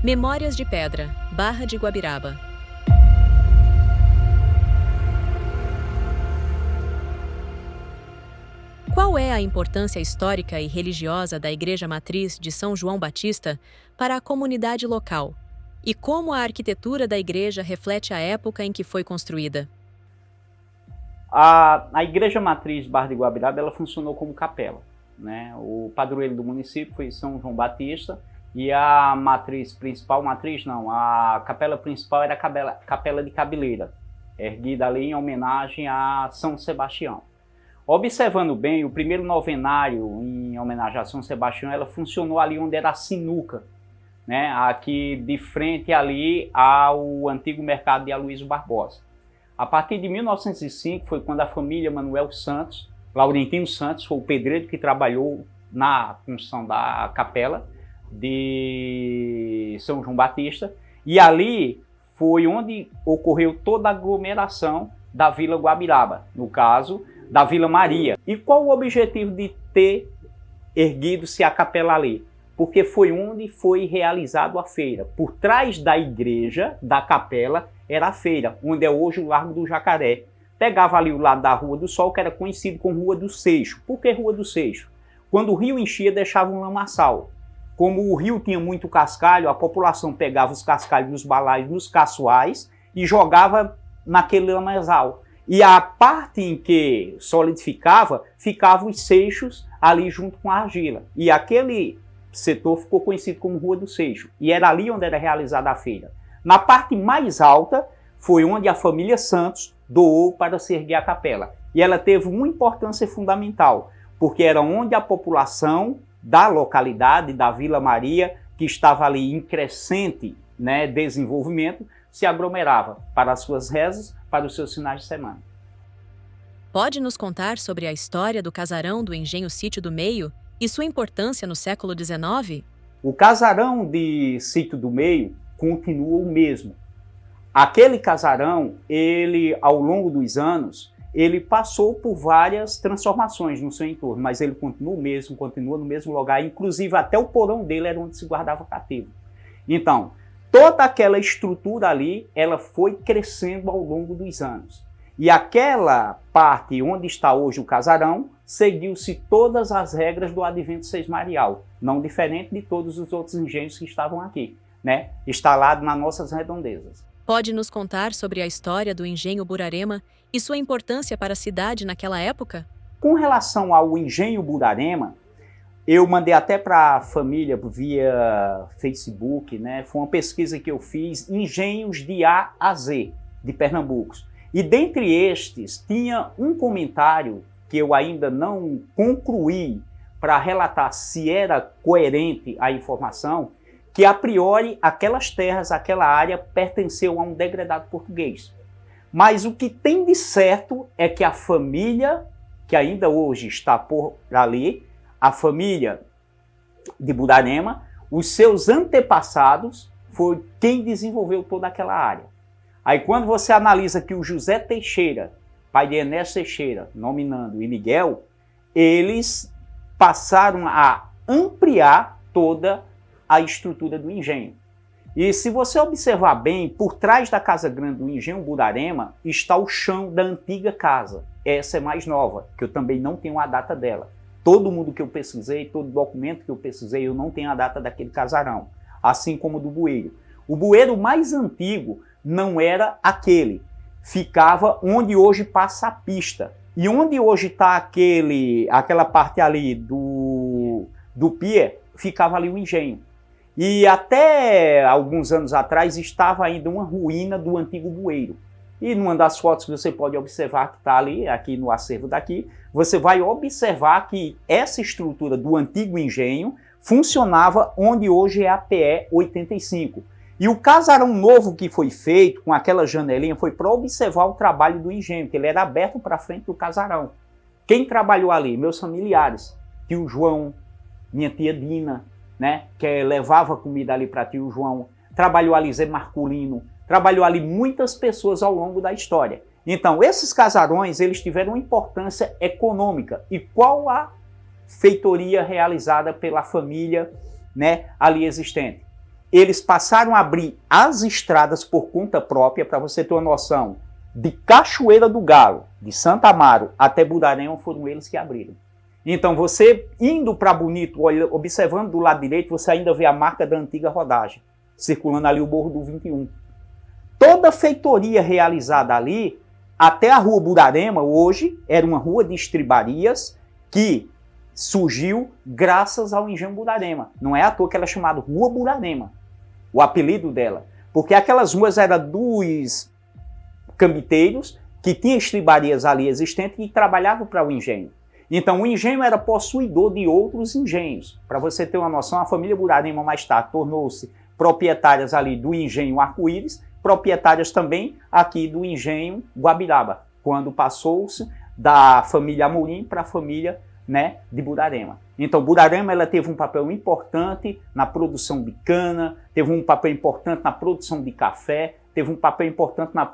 Memórias de Pedra, Barra de Guabiraba. Qual é a importância histórica e religiosa da Igreja Matriz de São João Batista para a comunidade local? E como a arquitetura da igreja reflete a época em que foi construída? A Igreja Matriz Barra de Guabiraba, ela funcionou como capela, né? O padroeiro do município foi São João Batista e a capela principal era a Capela de Cabeleira, erguida ali em homenagem a São Sebastião. Observando bem, o primeiro novenário em homenagem a São Sebastião, ela funcionou ali onde era a sinuca, né? Aqui de frente ali ao antigo mercado de Aloysio Barbosa. A partir de 1905 foi quando a família Manuel Santos, Laurentino Santos, foi o pedreiro que trabalhou na construção da capela de São João Batista, e ali foi onde ocorreu toda a aglomeração da Vila Guabiraba, no caso da Vila Maria. E qual o objetivo de ter erguido-se a capela ali? Porque foi onde foi realizado a feira. Por trás da igreja, da capela, era a feira, onde é hoje o Largo do Jacaré. Pegava ali o lado da Rua do Sol, que era conhecido como Rua do Seixo. Por que Rua do Seixo? Quando o rio enchia, deixava um lamaçal. Como o rio tinha muito cascalho, a população pegava os cascalhos dos balaios, dos caçoais e jogava naquele lamaçal. E a parte em que solidificava, ficavam os seixos ali junto com a argila. E aquele setor ficou conhecido como Rua do Seixo. E era ali onde era realizada a feira. Na parte mais alta foi onde a família Santos doou para se erguer a capela. E ela teve uma importância fundamental, porque era onde a população da localidade, da Vila Maria, que estava ali em crescente, né, desenvolvimento, se aglomerava para as suas rezas, para os seus finais de semana. Pode nos contar sobre a história do casarão do Engenho Sítio do Meio e sua importância no século XIX? O casarão de Sítio do Meio continua o mesmo. Aquele casarão, ele, ao longo dos anos, ele passou por várias transformações no seu entorno, mas ele continua o mesmo, continua no mesmo lugar, inclusive até o porão dele era onde se guardava cativo. Então, toda aquela estrutura ali, ela foi crescendo ao longo dos anos. E aquela parte onde está hoje o casarão, seguiu-se todas as regras do Advento Sesmarial, não diferente de todos os outros engenhos que estavam aqui, né, instalado nas nossas redondezas. Pode nos contar sobre a história do Engenho Burarema e sua importância para a cidade naquela época? Com relação ao Engenho Burarema, eu mandei até para a família via Facebook, né? Foi uma pesquisa que eu fiz, engenhos de A a Z, de Pernambuco. E dentre estes, tinha um comentário que eu ainda não concluí para relatar se era coerente a informação, que a priori aquelas terras, aquela área pertenceu a um degredado português. Mas o que tem de certo é que a família, que ainda hoje está por ali, a família de Burarema, os seus antepassados, foi quem desenvolveu toda aquela área. Aí quando você analisa que o José Teixeira, pai de Ernesto Teixeira, nominando, e Miguel, eles passaram a ampliar toda a estrutura do engenho. E se você observar bem, por trás da Casa Grande do Engenho Burarema está o chão da antiga casa. Essa é mais nova, que eu também não tenho a data dela. Todo mundo que eu pesquisei, todo documento que eu pesquisei, eu não tenho a data daquele casarão, assim como do bueiro. O bueiro mais antigo não era aquele, ficava onde hoje passa a pista. E onde hoje está aquela parte ali do pier, ficava ali o engenho. E até alguns anos atrás estava ainda uma ruína do antigo bueiro. E numa das fotos que você pode observar que está ali, aqui no acervo daqui, você vai observar que essa estrutura do antigo engenho funcionava onde hoje é a PE 85. E o casarão novo que foi feito, com aquela janelinha, foi para observar o trabalho do engenho, que ele era aberto para frente do casarão. Quem trabalhou ali? Meus familiares. Tio João, minha tia Dina, né, que levava comida ali para tio João. Trabalhou ali Zé Marculino. Trabalhou ali muitas pessoas ao longo da história. Então, esses casarões, eles tiveram uma importância econômica. E qual a feitoria realizada pela família, né, ali existente? eles passaram a abrir as estradas por conta própria, para você ter uma noção, de Cachoeira do Galo, de Santa Amaro até Budarema, foram eles que abriram. Então, você indo para Bonito, observando do lado direito, você ainda vê a marca da antiga rodagem, circulando ali o Morro do 21. Toda a feitoria realizada ali, até a Rua Budarema, hoje, era uma rua de estribarias que surgiu graças ao Engenho Budarema. Não é à toa que ela é chamada Rua Budarema, o apelido dela. Porque aquelas ruas eram dos cambiteiros, que tinham estribarias ali existentes e trabalhavam para o engenho. Então, o engenho era possuidor de outros engenhos. Para você ter uma noção, a família Budarema mais tarde tornou-se proprietárias ali do engenho Arco-Íris, proprietárias também aqui do engenho Guabiraba, quando passou-se da família Amorim para a família, né, de Budarema. Então, Budarema ela teve um papel importante na produção de cana, teve um papel importante na produção de café, teve um papel importante na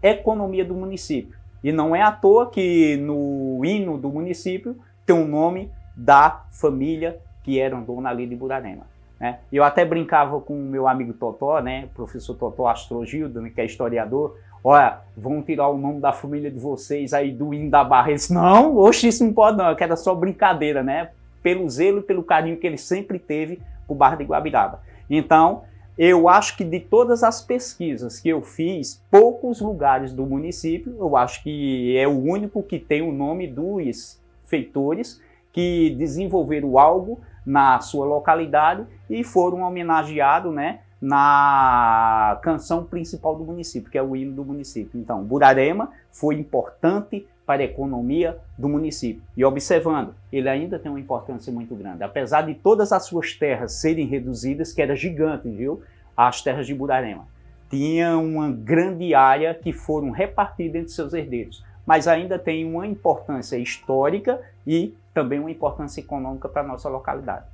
economia do município. E não é à toa que no hino do município tem o nome da família que era dona ali de Budarema, né? Eu até brincava com o meu amigo Totó, né, professor Totó Astrogildo, né, que é historiador. Olha, vão tirar o nome da família de vocês aí do hino da Barra. Ele disse, não, oxe, isso não pode não, que era só brincadeira, né? Pelo zelo e pelo carinho que ele sempre teve por Barra de Guabiraba. Então, eu acho que de todas as pesquisas que eu fiz, poucos lugares do município, eu acho que é o único que tem o nome dos feitores que desenvolveram algo na sua localidade e foram homenageados, né, na canção principal do município, que é o hino do município. Então, Budarema foi importante para a economia do município. E observando, ele ainda tem uma importância muito grande. Apesar de todas as suas terras serem reduzidas, que era gigante, viu? As terras de Budarema. Tinha uma grande área que foram repartidas entre seus herdeiros. Mas ainda tem uma importância histórica e também uma importância econômica para a nossa localidade.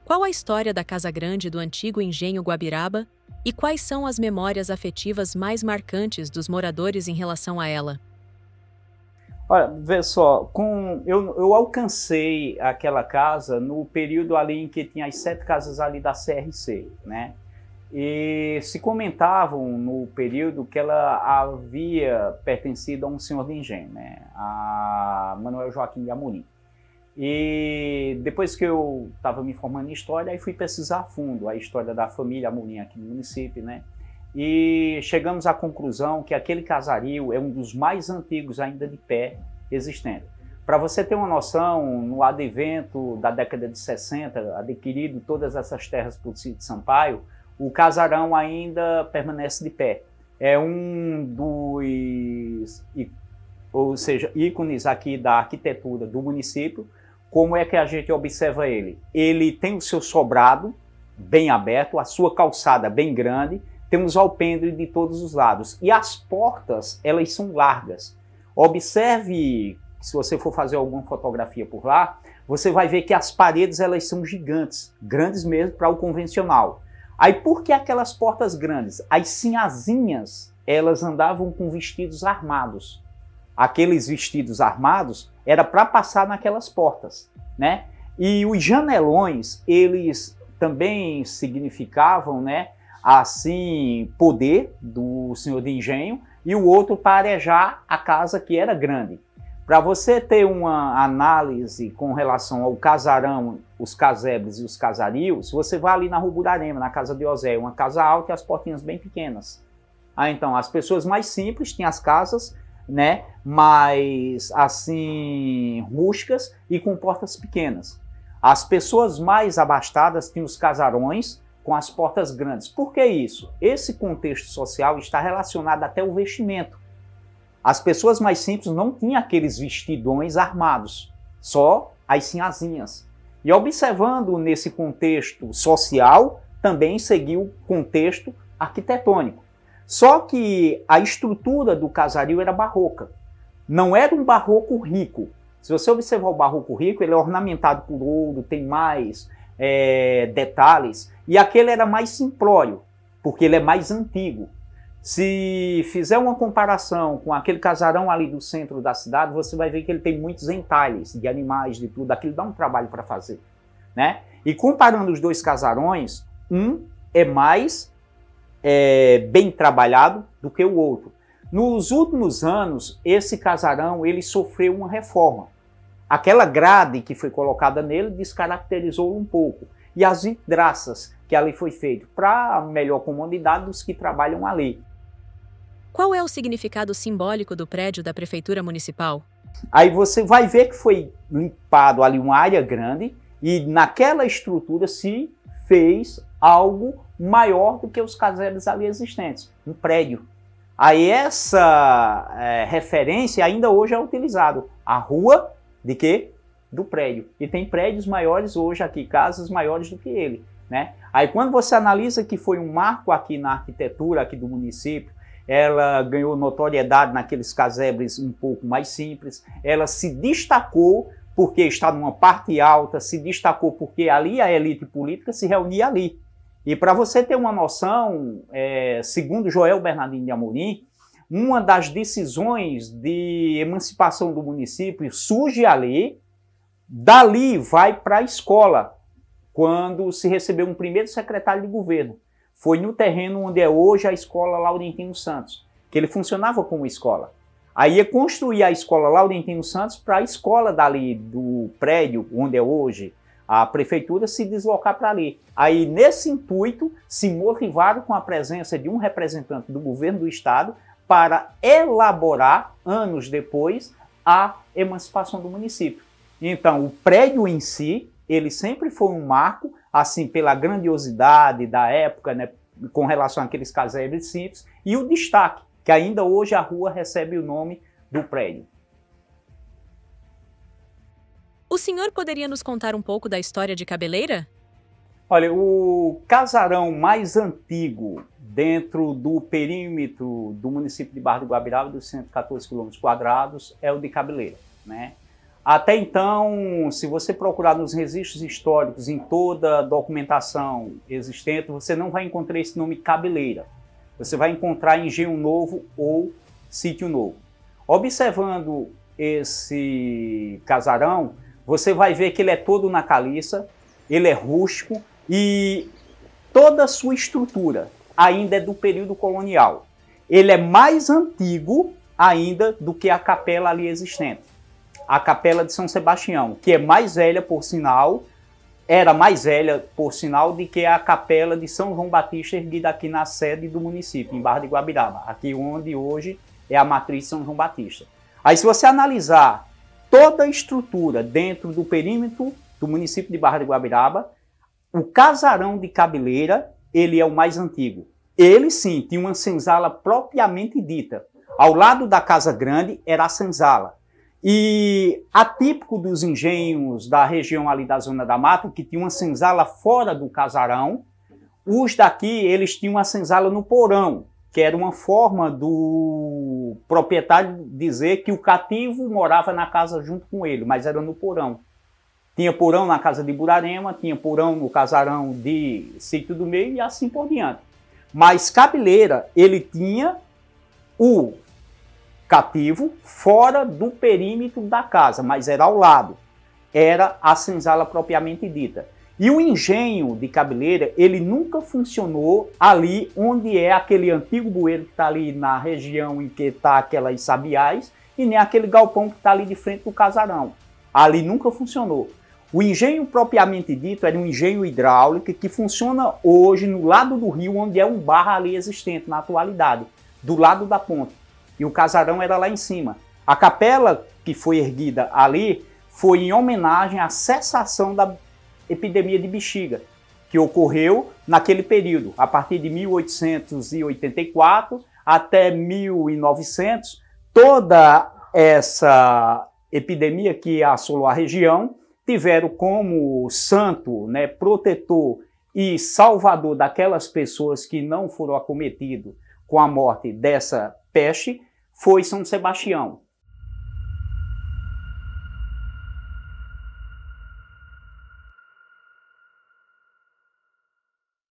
Qual a história da Casa Grande do antigo engenho Guabiraba e quais são as memórias afetivas mais marcantes dos moradores em relação a ela? Olha, vê só, eu alcancei aquela casa no período ali em que tinha as 7 casas ali da CRC, né? E se comentavam no período que ela havia pertencido a um senhor de engenho, né? A Manuel Joaquim de Amorim. E depois que eu estava me formando em história, aí fui pesquisar a fundo a história da família Amorim aqui no município, né? E chegamos à conclusão que aquele casario é um dos mais antigos ainda de pé existente. Para você ter uma noção, no advento da década de 60, adquirido todas essas terras por Cid Sampaio, o casarão ainda permanece de pé. É um dos, ou seja, ícones aqui da arquitetura do município. Como é que a gente observa ele? Ele tem o seu sobrado bem aberto, a sua calçada bem grande, temos alpendre de todos os lados. E as portas, elas são largas. Observe, se você for fazer alguma fotografia por lá, você vai ver que as paredes, elas são gigantes, grandes mesmo para o convencional. Aí por que aquelas portas grandes? As sinhazinhas, elas andavam com vestidos armados. Aqueles vestidos armados era para passar naquelas portas, né? E os janelões, eles também significavam, né, assim, poder do senhor de engenho, e o outro para arejar a casa que era grande. Para você ter uma análise com relação ao casarão, os casebres e os casarios, você vai ali na Rua Budarema, na casa de Osé, uma casa alta e as portinhas bem pequenas. Então, as pessoas mais simples tinham as casas, né, mais assim, rústicas e com portas pequenas. As pessoas mais abastadas tinham os casarões com as portas grandes. Por que isso? Esse contexto social está relacionado até ao vestimento. As pessoas mais simples não tinham aqueles vestidões armados, só as sinhazinhas. E observando nesse contexto social, também seguiu o contexto arquitetônico. Só que a estrutura do casario era barroca. Não era um barroco rico. Se você observar o barroco rico, ele é ornamentado por ouro, tem mais detalhes. E aquele era mais simplório, porque ele é mais antigo. Se fizer uma comparação com aquele casarão ali do centro da cidade, você vai ver que ele tem muitos entalhes de animais, de tudo. Aquilo dá um trabalho para fazer, né? E comparando os dois casarões, um é mais bem trabalhado do que o outro. Nos últimos anos, esse casarão ele sofreu uma reforma. Aquela grade que foi colocada nele descaracterizou um pouco. E as vidraças que ali foi feito para a melhor comodidade dos que trabalham ali. Qual é o significado simbólico do prédio da Prefeitura Municipal? Aí você vai ver que foi limpado ali uma área grande e naquela estrutura se fez algo maior do que os casebres ali existentes, um prédio. Aí essa referência ainda hoje é utilizada. A rua de quê? Do prédio. E tem prédios maiores hoje aqui, casas maiores do que ele, né? Aí quando você analisa que foi um marco aqui na arquitetura aqui do município, ela ganhou notoriedade naqueles casebres um pouco mais simples, ela se destacou porque está numa parte alta, se destacou porque ali a elite política se reunia ali. E para você ter uma noção, segundo Joel Bernardino de Amorim, uma das decisões de emancipação do município surge ali, dali vai para a escola, quando se recebeu um primeiro secretário de governo. Foi no terreno onde é hoje a Escola Laurentino Santos, que ele funcionava como escola. Aí ia construir a Escola Laurentino Santos para a escola dali do prédio, onde é hoje a prefeitura, se deslocar para ali. Aí, nesse intuito, se motivaram com a presença de um representante do governo do estado para elaborar, anos depois, a emancipação do município. Então, o prédio em si, ele sempre foi um marco, assim, pela grandiosidade da época, né, com relação àqueles casebres simples, e o destaque, que ainda hoje a rua recebe o nome do prédio. O senhor poderia nos contar um pouco da história de Cabeleira? Olha, o casarão mais antigo dentro do perímetro do município de Barra do Guabiraba, dos 114 km², é o de Cabeleira, né? Até então, se você procurar nos registros históricos, em toda a documentação existente, você não vai encontrar esse nome Cabeleira. Você vai encontrar Engenho Novo ou Sítio Novo. Observando esse casarão, você vai ver que ele é todo na caliça, ele é rústico e toda a sua estrutura ainda é do período colonial. Ele é mais antigo ainda do que a capela ali existente. A Capela de São Sebastião, que é mais velha, por sinal, era mais velha, por sinal, do que a Capela de São João Batista, erguida aqui na sede do município, em Barra de Guabiraba, aqui onde hoje é a matriz de São João Batista. Aí, se você analisar toda a estrutura dentro do perímetro do município de Barra de Guabiraba, o casarão de Cabeleira, ele é o mais antigo. Ele, sim, tinha uma senzala propriamente dita. Ao lado da Casa Grande era a senzala. E atípico dos engenhos da região ali da Zona da Mata, que tinha uma senzala fora do casarão, os daqui, eles tinham uma senzala no porão, que era uma forma do proprietário dizer que o cativo morava na casa junto com ele, mas era no porão. Tinha porão na casa de Burarema, tinha porão no casarão de Sítio do Meio e assim por diante. Mas Cabeleira, ele tinha o cativo fora do perímetro da casa, mas era ao lado. Era a senzala propriamente dita. E o engenho de Cabeleira, ele nunca funcionou ali onde é aquele antigo bueiro que está ali na região em que está aquelas sabiás, e nem aquele galpão que está ali de frente do casarão. Ali nunca funcionou. O engenho propriamente dito era um engenho hidráulico que funciona hoje no lado do rio, onde é um bar ali existente na atualidade, do lado da ponte. E o casarão era lá em cima. A capela que foi erguida ali foi em homenagem à cessação da epidemia de bexiga, que ocorreu naquele período, a partir de 1884 até 1900. Toda essa epidemia que assolou a região tiveram como santo, né, protetor e salvador daquelas pessoas que não foram acometidas com a morte dessa peste, foi São Sebastião.